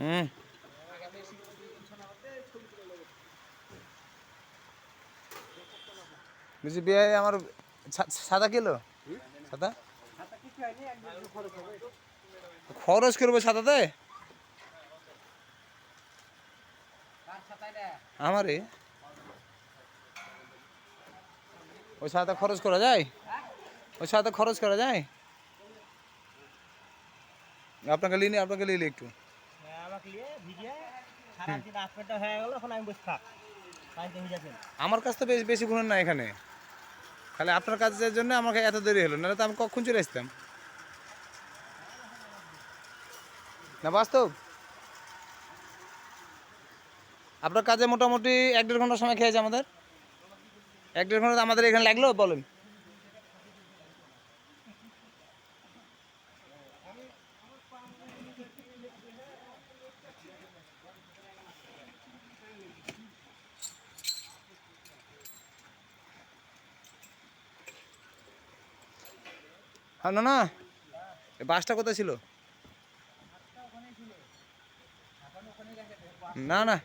হুম বুঝি বিয়ে আমার সাদা কিলো সাদা খরচ করবো সাদাতে আমারই ওই সাদাতে খরচ করা যায় ওই সাদাতে খরচ করা যায় আপনাকে নিলে একটু আমার কাছ তো বেশি বেশি গুণ না এখানে খালি আপনার কাজের জন্য আমাকে এত দেরি হলো নাহলে তো আমি কখন চলে আসতাম না বাস্তব আপনার কাজে মোটামুটি 1-1.5 ঘন্টা সময় খেয়েছে আমাদের 1-1.5 ঘন্টা আমাদের এখানে লাগলো বলেন হ্যাঁ না এই বাসটা কোথায় ছিল না